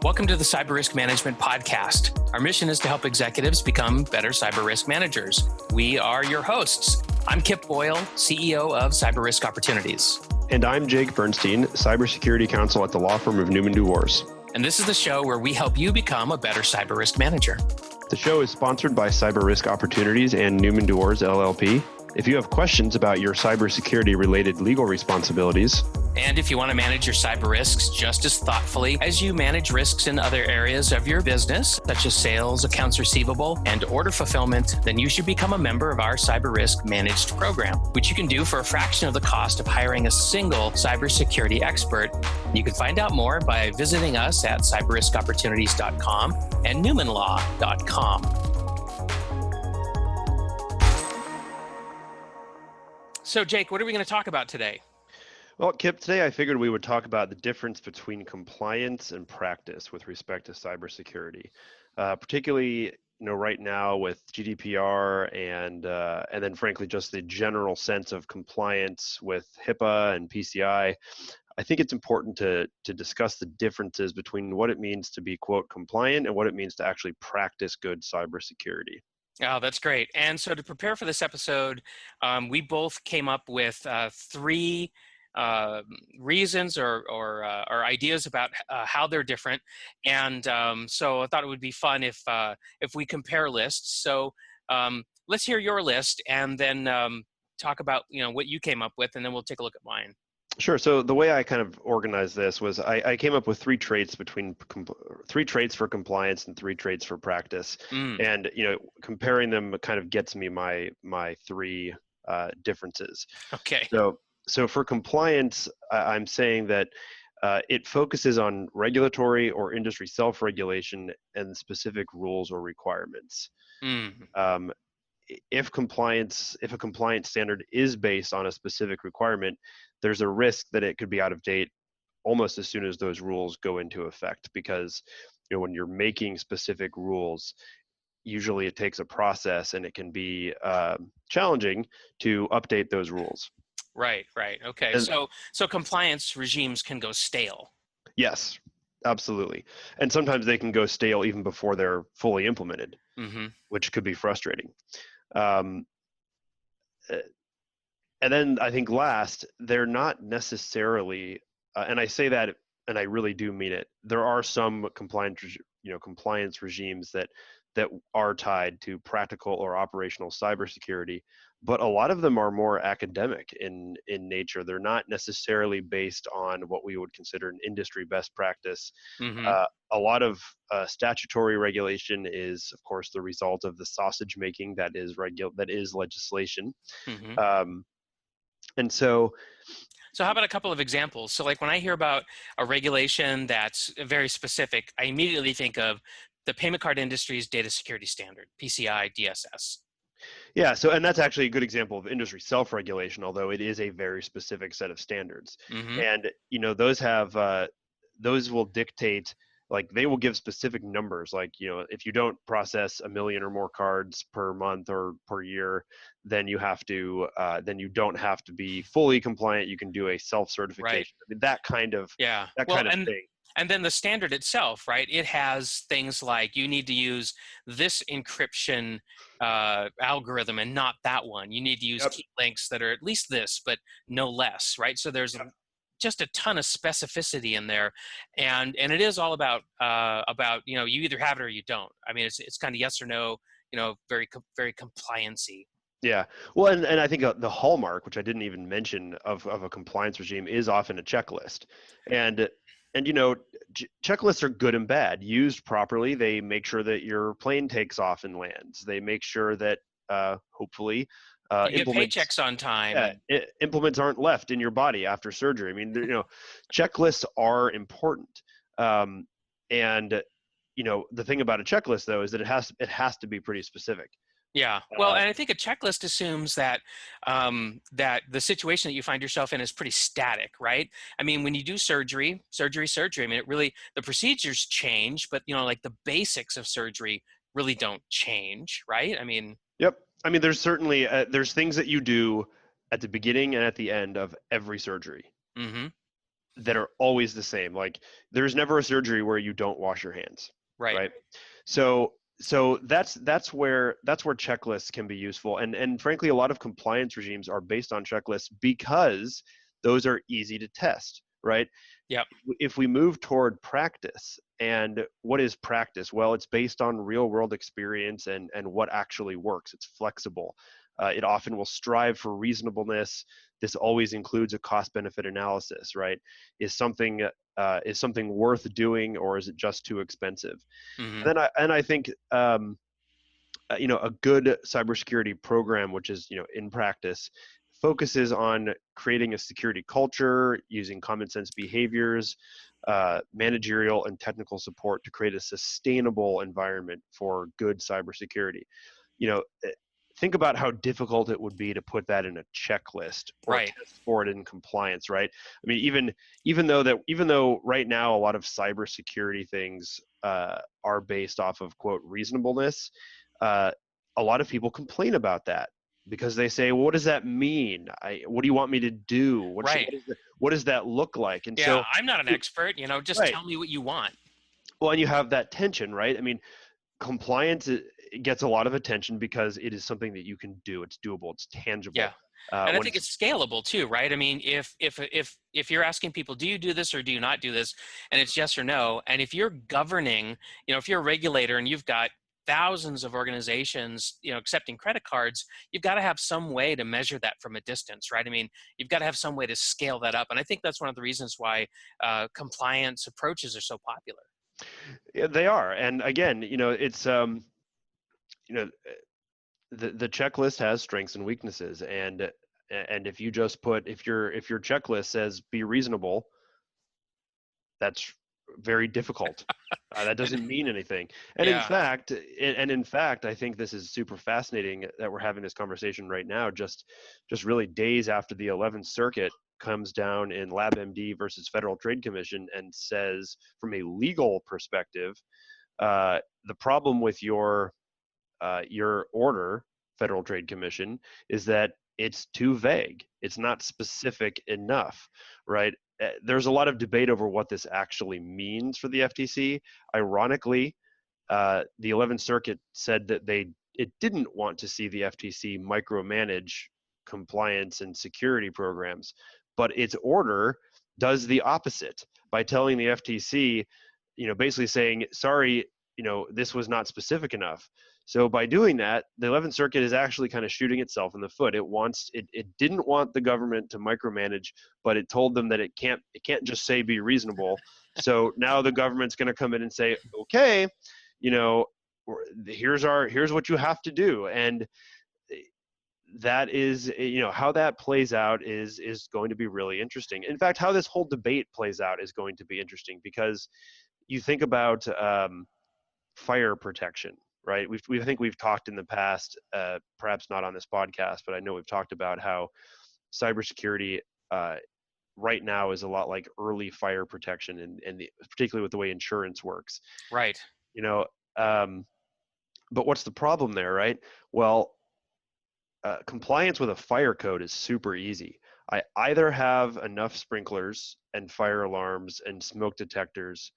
Welcome to the Cyber Risk Management Podcast. Our mission is to help executives become better cyber risk managers. We are your hosts. I'm Kip Boyle, CEO of Cyber Risk Opportunities. And I'm Jake Bernstein, Cybersecurity Counsel at the law firm of Newman DuWors. And this is the show where we help you become a better cyber risk manager. The show is sponsored by Cyber Risk Opportunities and Newman DuWors LLP. If you have questions about your cybersecurity related legal responsibilities, and if you want to manage your cyber risks just as thoughtfully as you manage risks in other areas of your business, such as sales, accounts receivable, and order fulfillment, then you should become a member of our Cyber Risk Managed program, which you can do for a fraction of the cost of hiring a single cybersecurity expert. You can find out more by visiting us at cyberriskopportunities.com and newmanlaw.com. So, Jake, what are we going to talk about today? Well, Kip, today I figured we would talk about the difference between compliance and practice with respect to cybersecurity, particularly right now with GDPR and then frankly just the general sense of compliance with HIPAA and PCI. I think it's important to discuss the differences between what it means to be, quote, compliant and what it means to actually practice good cybersecurity. Oh, that's great. And so to prepare for this episode, we both came up with three reasons or ideas about how they're different, and so I thought it would be fun if we compare lists. So let's hear your list, and then talk about what you came up with, and then we'll take a look at mine. Sure. So the way I kind of organized this was I came up with three traits for compliance and three traits for practice, and comparing them kind of gets me my three differences. Okay. So for compliance, I'm saying that it focuses on regulatory or industry self-regulation and specific rules or requirements. If a compliance standard is based on a specific requirement, there's a risk that it could be out of date almost as soon as those rules go into effect, because when you're making specific rules, usually it takes a process and it can be challenging to update those rules. Right. Okay. And so compliance regimes can go stale. Yes, absolutely. And sometimes they can go stale even before they're fully implemented, which could be frustrating. And then I think last, they're not necessarily, and I say that, and I really do mean it, there are some compliance regimes that are tied to practical or operational cybersecurity, but a lot of them are more academic in nature. They're not necessarily based on what we would consider an industry best practice. A lot of statutory regulation is, of course, the result of the sausage making that is legislation. And so how about a couple of examples? So like when I hear about a regulation that's very specific, I immediately think of the payment card industry's data security standard, Pci Dss. Yeah, and that's actually a good example of industry self-regulation, although it is a very specific set of standards. And those will dictate, like they will give specific numbers, like if you don't process 1 million or more cards per month or per year, then you don't have to be fully compliant. You can do a self-certification. Right. I mean, that kind of thing. And then the standard itself, right? It has things like you need to use this encryption algorithm and not that one. You need to use key links that are at least this, but no less, right? So there's just a ton of specificity in there, and it is all about you either have it or you don't. I mean, it's kind of yes or no, very compliancy. Yeah, well, and I think the hallmark, which I didn't even mention, of a compliance regime is often a checklist, and checklists are good and bad. Used properly, they make sure that your plane takes off and lands. They make sure that hopefully you get paychecks on time. Yeah, implements aren't left in your body after surgery. I mean, checklists are important. And the thing about a checklist though is that it has to be pretty specific. Yeah. Well, and I think a checklist assumes that that the situation that you find yourself in is pretty static, right? I mean, when you do surgery, I mean, the procedures change, but like the basics of surgery really don't change, right? I mean. Yep. I mean, there's certainly there's things that you do at the beginning and at the end of every surgery. that are always the same. Like there's never a surgery where you don't wash your hands, Right. right? So that's where checklists can be useful, and frankly, a lot of compliance regimes are based on checklists because those are easy to test, right? Yep. If we move toward practice, and what is practice? Well, it's based on real world experience and what actually works. It's flexible. It often will strive for reasonableness. This always includes a cost benefit analysis, right? Is something worth doing, or is it just too expensive? Hmm. And I think a good cybersecurity program, which is in practice, focuses on creating a security culture, using common sense behaviors, managerial and technical support to create a sustainable environment for good cybersecurity. You know, think about how difficult it would be to put that in a checklist or Right. test for it in compliance, right? I mean, even though right now a lot of cybersecurity things are based off of quote reasonableness, uh, a lot of people complain about that because they say, well, what does that mean? What do you want me to do? Right. What does that look like? And Yeah, so, I'm not an expert, just right. tell me what you want. Well, and you have that tension, right? I mean, compliance it gets a lot of attention because it is something that you can do. It's doable. It's tangible. Yeah. And I When think it's it's scalable too, right? I mean, if you're asking people, do you do this or do you not do this? And it's yes or no. And if you're governing, if you're a regulator and you've got thousands of organizations, accepting credit cards, you've got to have some way to measure that from a distance, right? I mean, you've got to have some way to scale that up. And I think that's one of the reasons why compliance approaches are so popular. Yeah, they are, and again, it's you know, the checklist has strengths and weaknesses, and if you just put if your checklist says be reasonable, that's very difficult. That And doesn't mean anything. yeah, And in fact, I think this is super fascinating that we're having this conversation right now, just really days after the 11th Circuit comes down in LabMD versus Federal Trade Commission and says, from a legal perspective, the problem with your order, Federal Trade Commission, is that it's too vague. It's not specific enough, right? There's a lot of debate over what this actually means for the FTC. Ironically, the 11th Circuit said that it didn't want to see the FTC micromanage compliance and security programs, but its order does the opposite by telling the FTC, basically saying, sorry, this was not specific enough. So by doing that, the 11th Circuit is actually kind of shooting itself in the foot. It didn't want the government to micromanage, but it told them that it can't just say be reasonable. So now the government's going to come in and say, okay, you know, here's what you have to do, and that is, how that plays out is going to be really interesting. In fact, how this whole debate plays out is going to be interesting because you think about fire protection, right? I think we've talked in the past, perhaps not on this podcast, but I know we've talked about how cybersecurity right now is a lot like early fire protection, and particularly with the way insurance works. right. You know, but what's the problem there, right? Well, compliance with a fire code is super easy. I either have enough sprinklers and fire alarms and smoke detectors,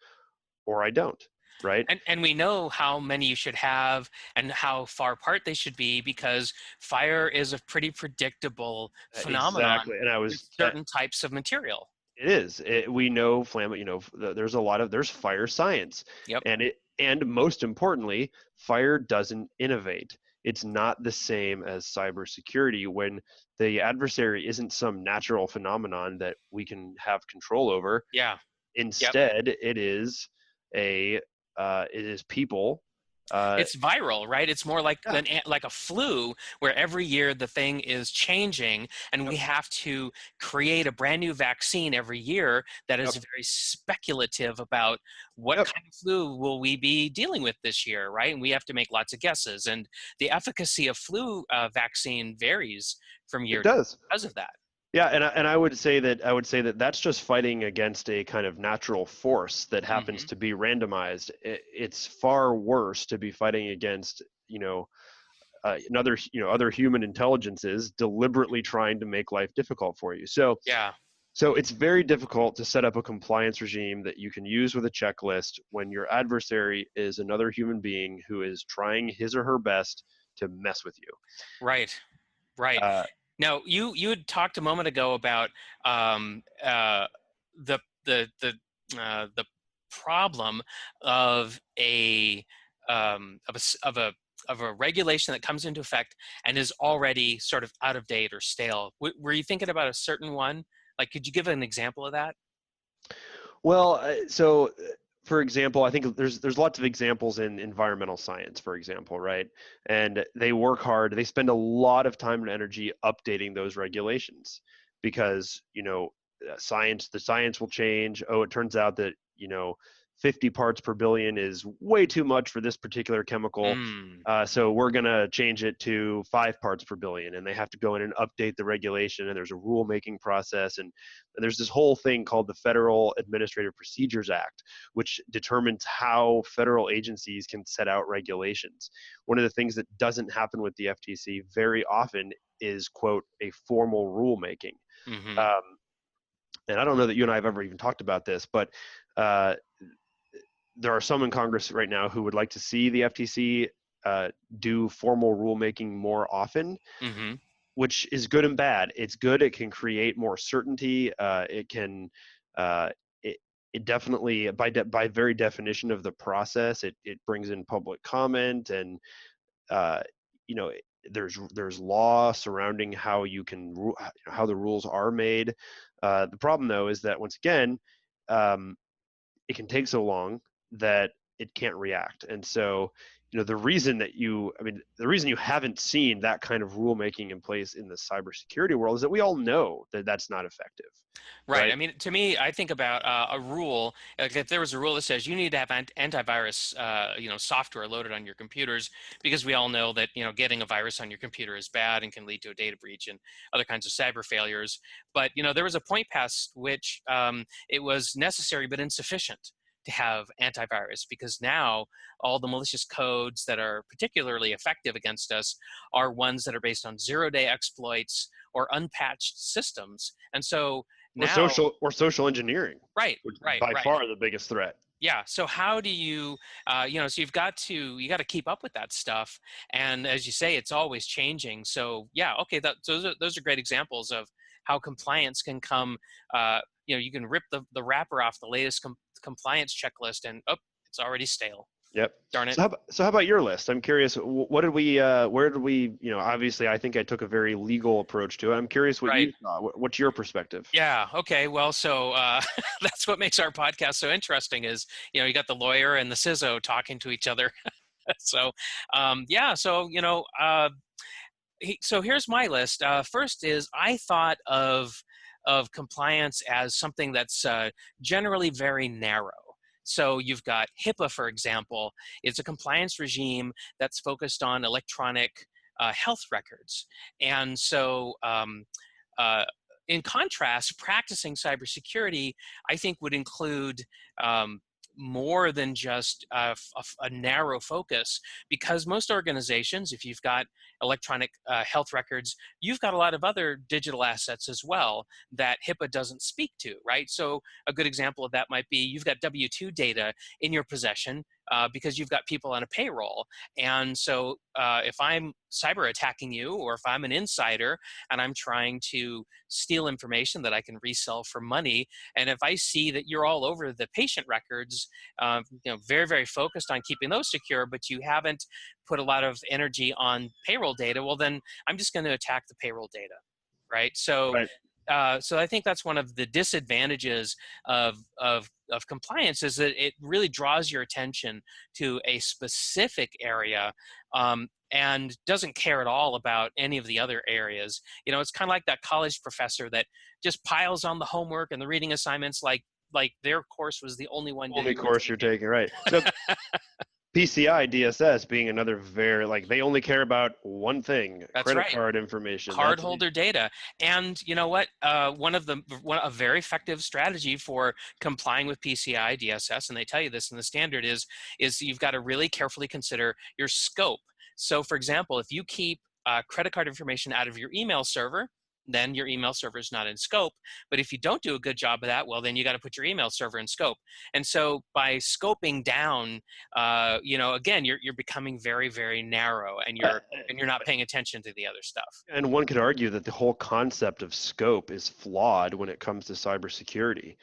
or I don't, right? And we know how many you should have and how far apart they should be because fire is a pretty predictable phenomenon Exactly. And with certain types of material. it is. We know there's there's fire science, Yep. and most importantly, fire doesn't innovate. It's not the same as cybersecurity when the adversary isn't some natural phenomenon that we can have control over. Yeah. Yep. Instead, a it is people. It's viral, right? It's more like Yeah. like a flu where every year the thing is changing and Yep. we have to create a brand new vaccine every year that is Yep. very speculative about what Yep. kind of flu will we be dealing with this year, right? And we have to make lots of guesses. And the efficacy of flu vaccine varies from year It to year does. because of that. Yeah, and I would say that that's just fighting against a kind of natural force that happens Hmm. to be randomized. It's far worse to be fighting against another other human intelligences deliberately trying to make life difficult for you. So Yeah. So it's very difficult to set up a compliance regime that you can use with a checklist when your adversary is another human being who is trying his or her best to mess with you. Right. Right. Uh, Now, you had talked a moment ago about um, uh, the the problem of of a regulation that comes into effect and is already sort of out of date or stale. Were you thinking about a certain one? Like, could you give an example of that? well, so for example, I think there's lots of examples in environmental science, for example, right? And they work hard. They spend a lot of time and energy updating those regulations because the science will change. Oh, it turns out that 50 parts per billion is way too much for this particular chemical. Mm, So we're going to change it to 5 parts per billion, and they have to go in and update the regulation. And there's a rulemaking process, and there's this whole thing called the Federal Administrative Procedures Act, which determines how federal agencies can set out regulations. One of the things that doesn't happen with the FTC very often is, quote, a formal rulemaking. mm-hmm, Um, and I don't know that you and I have ever even talked about this, but uh, there are some in Congress right now who would like to see the FTC do formal rulemaking more often, mm-hmm. which is good and bad. It's good; it can create more certainty. It can, uh, it, it definitely, by very definition of the process, it brings in public comment, and uh, you know, there's law surrounding how you can how the rules are made. The problem though is that once again, um, it can take so long that it can't react. And so, the reason the reason you haven't seen that kind of rulemaking in place in the cybersecurity world is that we all know that that's not effective, Right. right? I mean, to me, I think about a rule. Like if there was a rule that says you need to have antivirus, software loaded on your computers, because we all know that getting a virus on your computer is bad and can lead to a data breach and other kinds of cyber failures. But there was a point past which it was necessary but insufficient to have antivirus, because now all the malicious codes that are particularly effective against us are ones that are based on zero-day exploits or unpatched systems, and so Or now, social engineering, right, which is right, by right. far the biggest threat. Yeah. So how do you, so you got to keep up with that stuff. And as you say, it's always changing. So yeah, okay. Those are great examples of how compliance can come, you can rip the wrapper off the latest compliance checklist and, oh, it's already stale. Yep. Darn it. So how about your list? I'm curious. What did we? Where did we? Obviously, I think I took a very legal approach to it. I'm curious what Right. you thought. What's your perspective? Yeah. Okay. Well, so that's what makes our podcast so interesting is, you got the lawyer and the CISO talking to each other. So, yeah. So, so here's my list. First is I thought of compliance as something that's generally very narrow. So you've got HIPAA, for example. It's a compliance regime that's focused on electronic health records, and so. In contrast, practicing cybersecurity, I think, would include um, more than just a narrow focus, because most organizations, if you've got electronic health records, you've got a lot of other digital assets as well that HIPAA doesn't speak to, right? So a good example of that might be you've got W-2 data in your possession because you've got people on a payroll. And so if I'm cyber attacking you, or if I'm an insider and I'm trying to steal information that I can resell for money, and if I see that you're all over the patient records, very, very focused on keeping those secure, but you haven't put a lot of energy on payroll data, well, then I'm just going to attack the payroll data, right? So, Right. so I think that's one of the disadvantages of compliance, is that it really draws your attention to a specific area and doesn't care at all about any of the other areas. It's kind of like that college professor that just piles on the homework and the reading assignments like their course was the only one Only you were course you're taking. taking, right? So PCI DSS being another very they only care about one thing: That's credit right. card information. Cardholder data. And you know what? A very effective strategy for complying with PCI DSS, and they tell you this in the standard, is you've got to really carefully consider your scope. So, for example, if you keep credit card information out of your email server, then your email server is not in scope. But if you don't do a good job of that, well, then you got to put your email server in scope. And so by scoping down, again, you're becoming very, very narrow, and you're not paying attention to the other stuff. And one could argue that the whole concept of scope is flawed when it comes to cybersecurity.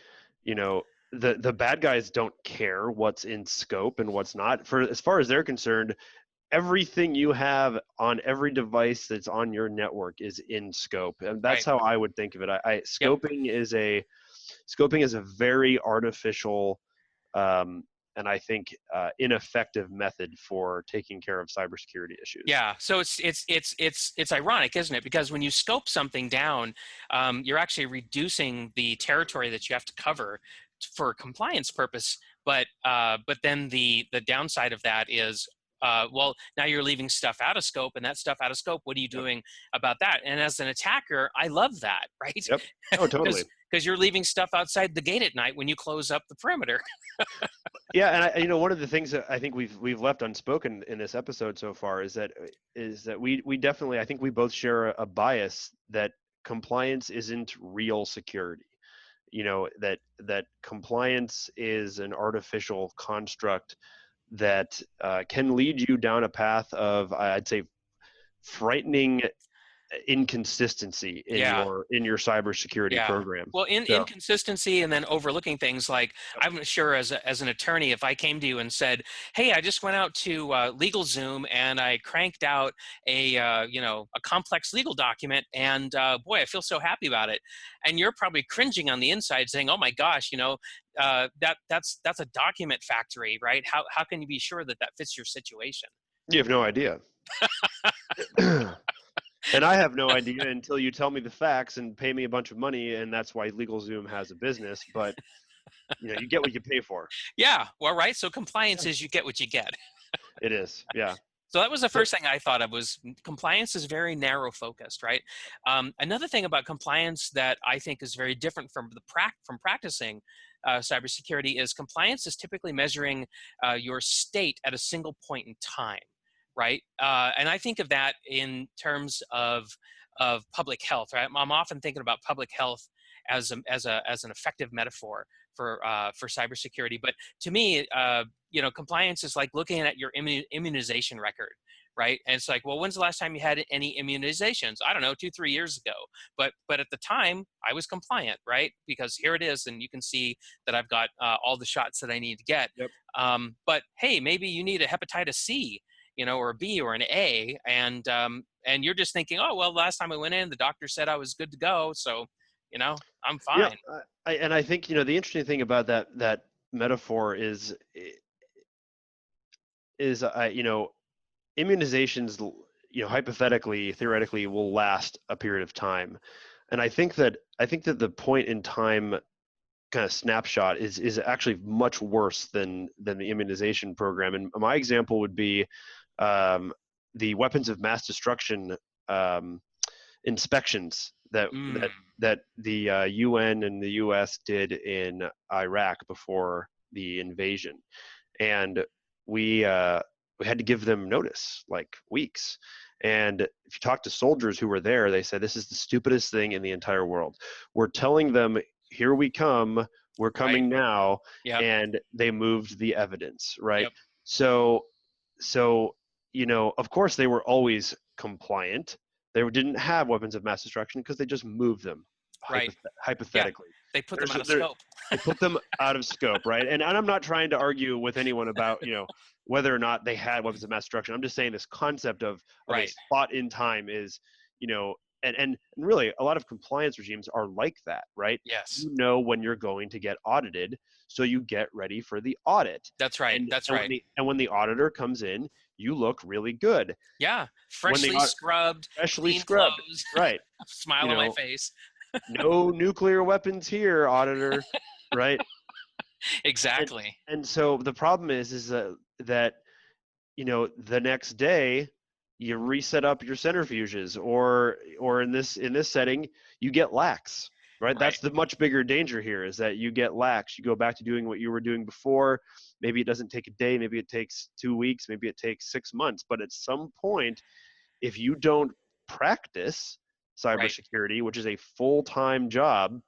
The bad guys don't care what's in scope and what's not. For as far as they're concerned, everything you have on every device that's on your network is in scope, and that's how I would think of it. Scoping is a very artificial and I think ineffective method for taking care of cybersecurity issues. Yeah, so it's ironic, isn't it? Because when you scope something down, you're actually reducing the territory that you have to cover for compliance purpose. But then the downside of that is, well, now you're leaving stuff out of scope, and that stuff out of scope, what are you doing about that? And as an attacker, I love that, right? Yep. Oh, totally. Because you're leaving stuff outside the gate at night when you close up the perimeter. Yeah, and one of the things that I think we've left unspoken in this episode so far is that we definitely, I think we both share a bias that compliance isn't real security. That compliance is an artificial construct that can lead you down a path of, I'd say, frightening inconsistency in your cybersecurity program. Well, inconsistency, and then overlooking things like, I'm sure as an attorney, if I came to you and said, hey, I just went out to LegalZoom and I cranked out a complex legal document, and boy, I feel so happy about it. And you're probably cringing on the inside saying, oh my gosh, that's a document factory, right? How can you be sure that fits your situation? You have no idea. And I have no idea until you tell me the facts and pay me a bunch of money, and that's why LegalZoom has a business. But you get what you pay for. Yeah, well, right. So compliance is you get what you get. It is, yeah. So that was the first thing I thought of, was compliance is very narrow focused, right? Another thing about compliance that I think is very different from practicing cybersecurity is compliance is typically measuring your state at a single point in time. Right, and I think of that in terms of public health. Right, I'm often thinking about public health as an effective metaphor for cybersecurity. But to me, compliance is like looking at your immunization record. Right, and it's like, well, when's the last time you had any immunizations? I don't know, 2-3 years ago. But at the time, I was compliant, right? Because here it is, and you can see that I've got all the shots that I need to get. Yep. But hey, maybe you need a hepatitis C, or a B or an A, and you're just thinking, oh, well, last time I went in, the doctor said I was good to go, so, I'm fine. Yeah, I think, the interesting thing about that metaphor is immunizations, hypothetically, theoretically, will last a period of time, and I think that the point in time kind of snapshot is actually much worse than the immunization program. And my example would be the weapons of mass destruction inspections that the UN and the US did in Iraq before the invasion, and we had to give them notice, like weeks. And if you talk to soldiers who were there, they said, this is the stupidest thing in the entire world. We're telling them, here we come, we're coming now. Yep. And they moved the evidence, right? Yep. So of course they were always compliant. They didn't have weapons of mass destruction because they just moved them, hypothetically. Yeah. They put them out of scope. They put them out of scope, right? And I'm not trying to argue with anyone about, whether or not they had weapons of mass destruction. I'm just saying this concept of a spot in time is, and really a lot of compliance regimes are like that, right? Yes. You know when you're going to get audited, so you get ready for the audit. That's right. And when the auditor comes in, you look really good. Yeah. Freshly scrubbed. Clothes. Right. Smile on my face. No nuclear weapons here, auditor. Right. Exactly. And so the problem is that the next day you reset up your centrifuges, or in this setting you get lax, right? That's the much bigger danger here, is that you get lax. You go back to doing what you were doing before. Maybe it doesn't take a day, maybe it takes 2 weeks, maybe it takes 6 months, but at some point, if you don't practice, Right. cybersecurity, which is a full-time job,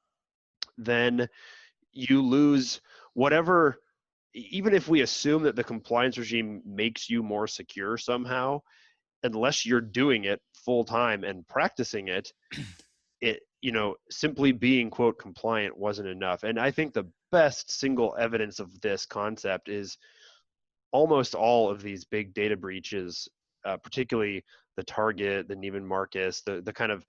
then you lose whatever. Even if we assume that the compliance regime makes you more secure somehow, unless you're doing it full time and practicing it, simply being quote compliant wasn't enough. And I think the best single evidence of this concept is almost all of these big data breaches, particularly the Target, the Neiman Marcus, the kind of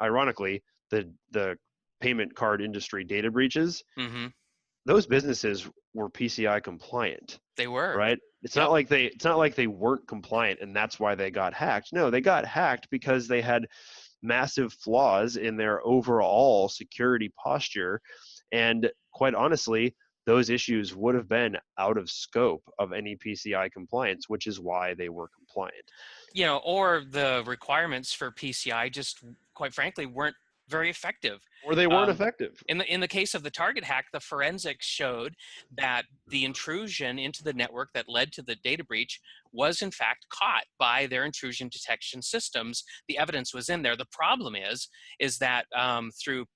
ironically the payment card industry data breaches. Mm-hmm. Those businesses were PCI compliant, They were. right? It's Yep. not like they weren't compliant and that's why they got hacked. No, they got hacked because they had massive flaws in their overall security posture. And quite honestly, those issues would have been out of scope of any PCI compliance, which is why they were compliant. Or the requirements for PCI just, quite frankly, weren't very effective. Or they weren't Um, effective. in the case of the Target hack, the forensics showed that the intrusion into the network that led to the data breach was in fact caught by their intrusion detection systems. The evidence was in there. The problem is that through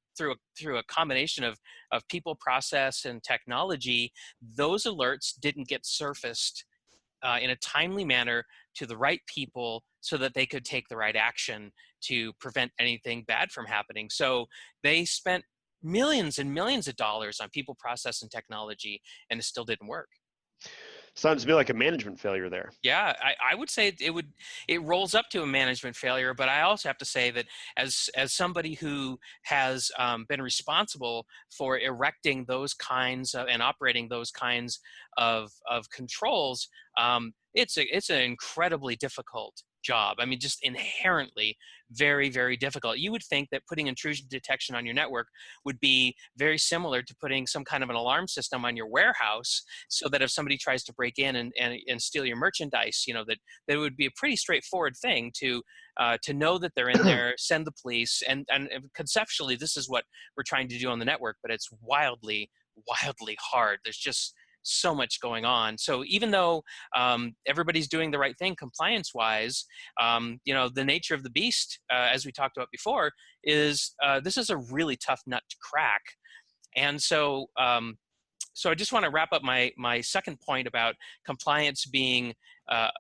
a combination of people, process, and technology, those alerts didn't get surfaced in a timely manner to the right people so that they could take the right action to prevent anything bad from happening. So they spent millions and millions of dollars on people, process, and technology, and it still didn't work. Sounds to me like a management failure there. Yeah, I would say it rolls up to a management failure, but I also have to say that as somebody who has been responsible for erecting those kinds of and operating those kinds of controls, it's an incredibly difficult job. I mean, just inherently very, very difficult. You would think that putting intrusion detection on your network would be very similar to putting some kind of an alarm system on your warehouse, so that if somebody tries to break in and steal your merchandise, that it would be a pretty straightforward thing to know that they're in there, send the police, and conceptually this is what we're trying to do on the network, but it's wildly, wildly hard. There's just so much going on. So even though everybody's doing the right thing compliance-wise, the nature of the beast, as we talked about before, is this is a really tough nut to crack. And so I just want to wrap up my second point about compliance being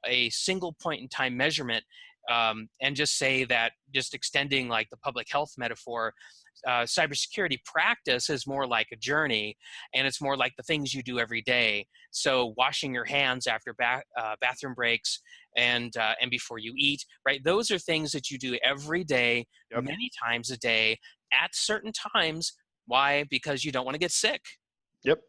a single point in time measurement, and just say that, just extending like the public health metaphor, cybersecurity practice is more like a journey, and it's more like the things you do every day. So washing your hands after bathroom breaks and before you eat, right? Those are things that you do every day, Yep. many times a day, at certain times. Why? Because you don't want to get sick. Yep.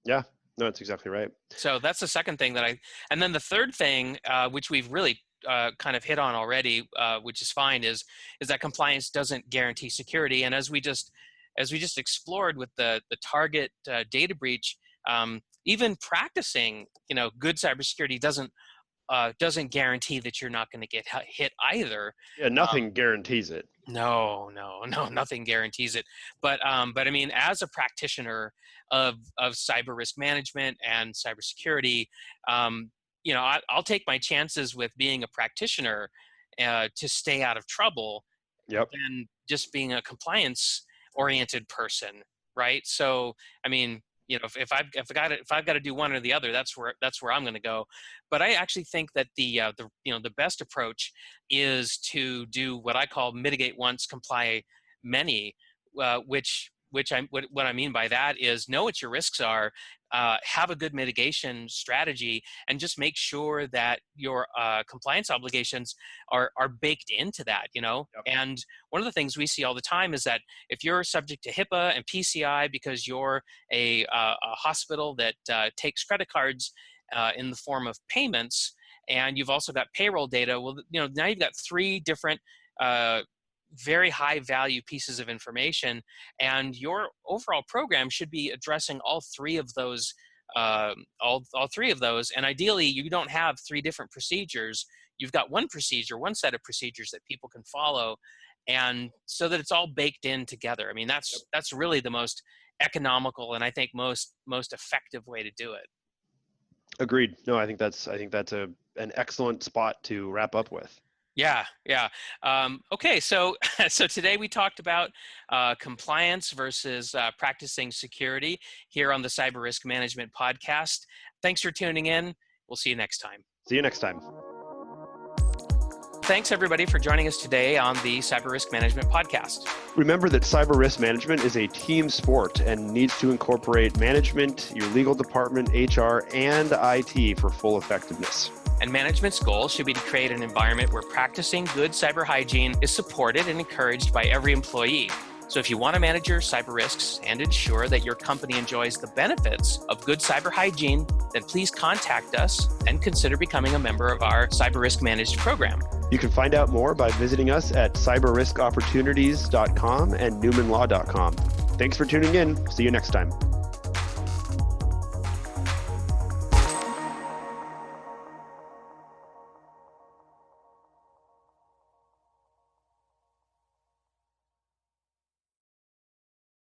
Yeah. No, that's exactly right. So that's the second thing and then the third thing, which we've really kind of hit on already, which is fine, is that compliance doesn't guarantee security. And as we just explored with the Target data breach, even practicing, good cybersecurity doesn't guarantee that you're not going to get hit either. Yeah, nothing guarantees it. No, nothing guarantees it. But I mean, as a practitioner of cyber risk management and cybersecurity, I'll take my chances with being a practitioner to stay out of trouble Yep. than just being a compliance oriented person, right? So, I mean, if I've got to do one or the other, that's where I'm going to go. But I actually think that the best approach is to do what I call mitigate once, comply many, what I mean by that is know what your risks are, have a good mitigation strategy, and just make sure that your compliance obligations are baked into that. Yep. And one of the things we see all the time is that if you're subject to HIPAA and PCI because you're a hospital that takes credit cards in the form of payments, and you've also got payroll data, well, now you've got three different very high value pieces of information, and your overall program should be addressing all three of those. All three of those, and ideally, you don't have three different procedures. You've got one procedure, one set of procedures that people can follow, and so that it's all baked in together. I mean, that's really the most economical and I think most effective way to do it. Agreed. No, I think that's an excellent spot to wrap up with. Yeah. Okay, so so today we talked about compliance versus practicing security here on the Cyber Risk Management Podcast. Thanks for tuning in. We'll see you next time. See you next time. Thanks, everybody, for joining us today on the Cyber Risk Management Podcast. Remember that cyber risk management is a team sport and needs to incorporate management, your legal department, HR, and IT for full effectiveness. And management's goal should be to create an environment where practicing good cyber hygiene is supported and encouraged by every employee. So if you want to manage your cyber risks and ensure that your company enjoys the benefits of good cyber hygiene, then please contact us and consider becoming a member of our Cyber Risk Managed program. You can find out more by visiting us at cyberriskopportunities.com and newmanlaw.com. Thanks for tuning in. See you next time.